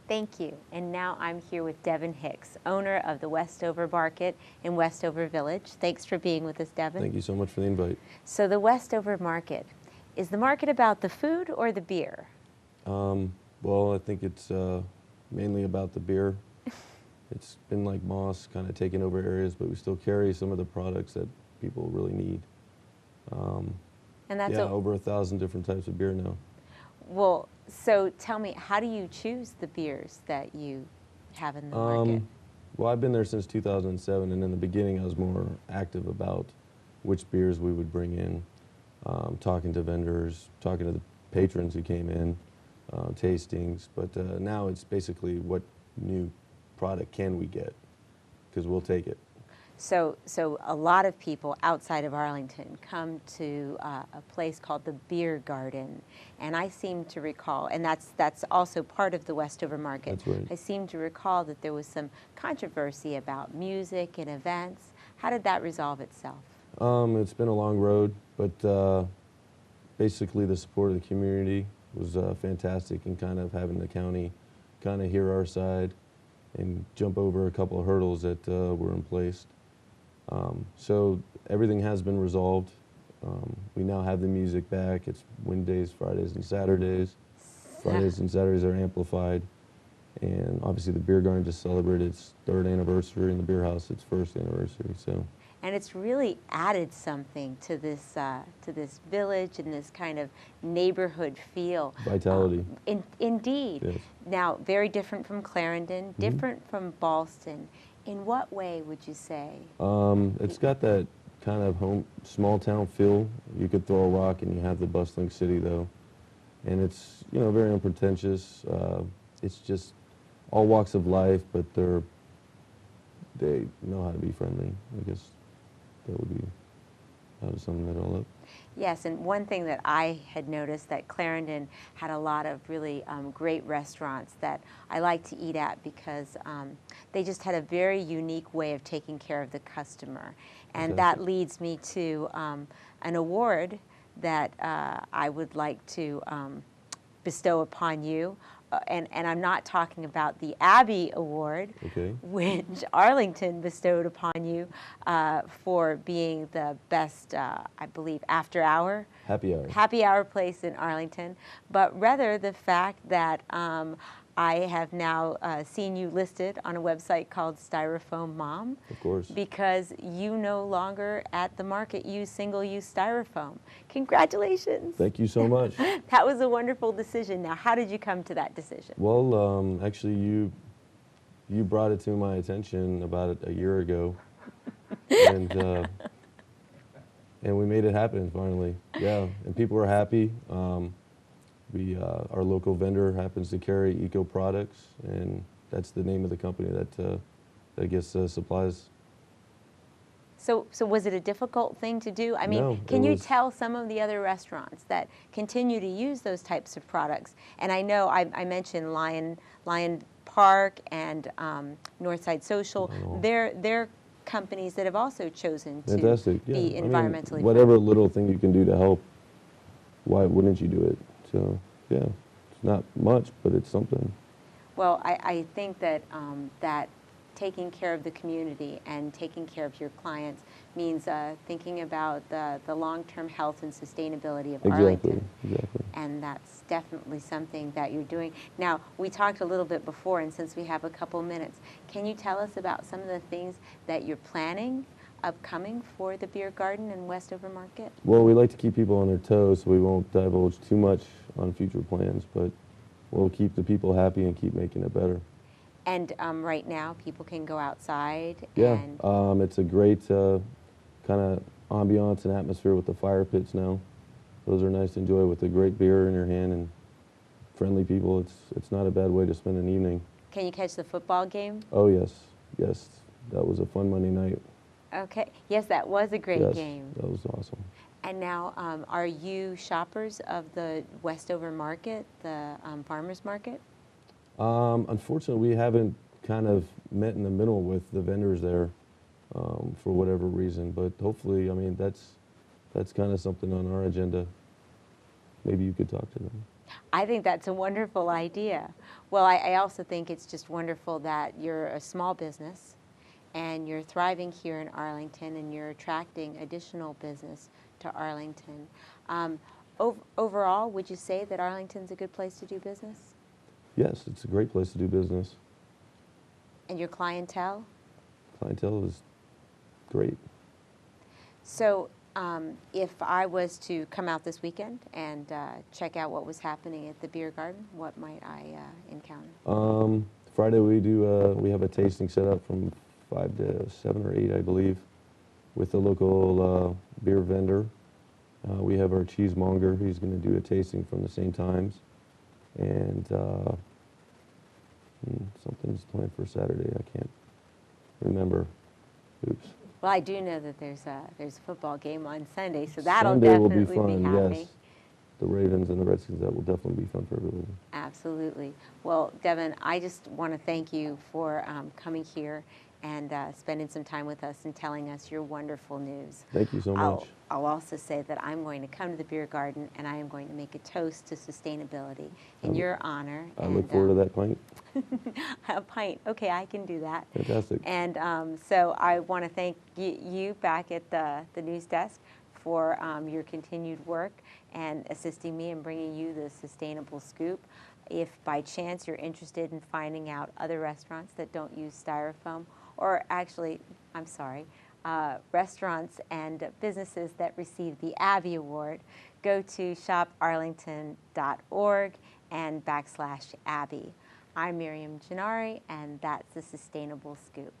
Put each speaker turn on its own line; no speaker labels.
Thank you. And now I'm here with Devin Hicks, owner of the Westover Market in Westover Village. Thanks for being with us, Devin.
Thank you so much for the invite.
So the Westover Market, is the market about the food or the beer?
Well, I think it's mainly about the beer. It's been like moss, kind of taking over areas, but we still carry some of the products that people really need.
And that's
over 1,000 different types of beer now.
Well, so tell me, how do you choose the beers that you have in the market?
Well, I've been there since 2007, and in the beginning I was more active about which beers we would bring in, talking to vendors, talking to the patrons who came in, tastings. But now it's basically what new product can we get, because we'll take it.
So a lot of people outside of Arlington come to a place called the Beer Garden, and I seem to recall, and that's also part of the Westover Market.
That's right.
I seem to recall that there was some controversy about music and events. How did that resolve itself?
It's been a long road, but basically the support of the community was fantastic, and kind of having the county kind of hear our side and jump over a couple of hurdles that were in place. So everything has been resolved. We now have the music back. It's Wednesdays, Fridays, and Saturdays. Fridays and Saturdays are amplified. And obviously the Beer Garden just celebrated its 3rd anniversary, and the Beer House its 1st anniversary. So.
And it's really added something to this village and this kind of neighborhood feel.
Vitality.
Indeed.
Yes.
Now, very different from Clarendon, different from Ballston. In what way would you say?
It's got that kind of small town feel. You could throw a rock and you have the bustling city, though. And it's, very unpretentious. It's just all walks of life, but they know how to be friendly. I guess that would be how to sum that all up.
Yes, and one thing that I had noticed, that Clarendon had a lot of really great restaurants that I like to eat at, because they just had a very unique way of taking care of the customer. And that leads me to an award that I would like to bestow upon you. And I'm not talking about the Abbey Award, which Arlington bestowed upon you for being the best, I believe, after-hour happy hour place in Arlington, but rather the fact that I have now seen you listed on a website called Styrofoam Mom.
Of course.
Because you no longer at the market use single-use styrofoam. Congratulations.
Thank you so much.
That was a wonderful decision. Now, how did you come to that decision?
Well, actually, you brought it to my attention about a year ago, and we made it happen finally. Yeah, and people were happy. Our local vendor happens to carry eco products, and that's the name of the company that I guess supplies.
So was it a difficult thing to do? I mean,
no,
can you tell some of the other restaurants that continue to use those types of products? And I know I mentioned Lion Park and Northside Social. They're companies that have also chosen to be environmentally
whatever little thing you can do to help, why wouldn't you do it? So, yeah, it's not much, but it's something.
Well, I think that that taking care of the community and taking care of your clients means thinking about the long-term health and sustainability of Arlington.
Exactly.
And that's definitely something that you're doing. Now, we talked a little bit before, and since we have a couple minutes, can you tell us about some of the things that you're planning upcoming for the Beer Garden and Westover Market?
Well, we like to keep people on their toes, so we won't divulge too much on future plans, but we'll keep the people happy and keep making it better.
And right now, people can go outside.
Yeah,
and
it's a great kind of ambiance and atmosphere with the fire pits now. Those are nice to enjoy with a great beer in your hand and friendly people. It's not a bad way to spend an evening.
Can you catch the football game?
Oh, yes. That was a fun Monday night.
Okay. Yes, that was a great game.
That was awesome.
And now, are you shoppers of the Westover Market, the farmers market?
Unfortunately, we haven't kind of met in the middle with the vendors there for whatever reason. But hopefully, I mean, that's kind of something on our agenda. Maybe you could talk to them.
I think that's a wonderful idea. Well, I also think it's just wonderful that you're a small business and you're thriving here in Arlington and you're attracting additional business to Arlington. Um, Overall, would you say that Arlington's a good place to do business?
Yes, it's a great place to do business.
And your clientele?
Clientele is great.
So if I was to come out this weekend and check out what was happening at the beer garden, what might I encounter?
Friday we have a tasting set up from 5 to 7 or 8, I believe, with a local beer vendor. We have our cheesemonger. He's going to do a tasting from the same times. And something's planned for Saturday. I can't remember. Oops.
Well, I do know that there's a football game on Sunday, so that'll
Sunday will
definitely
be fun,
happy.
yes. The Ravens and the Redskins, that will definitely be fun for everybody.
Absolutely. Well, Devin, I just want to thank you for coming here and spending some time with us and telling us your wonderful news.
Thank you so much.
I'll also say that I'm going to come to the beer garden and I am going to make a toast to sustainability in your honor.
I look forward to that pint.
A pint. Okay, I can do that.
Fantastic.
And so I want to thank you back at the news desk for your continued work and assisting me in bringing you the Sustainable Scoop. If by chance you're interested in finding out other restaurants that don't use styrofoam, or actually, I'm sorry, restaurants and businesses that receive the Abby Award, go to shoparlington.org and /Abby. I'm Miriam Gennari, and that's the Sustainable Scoop.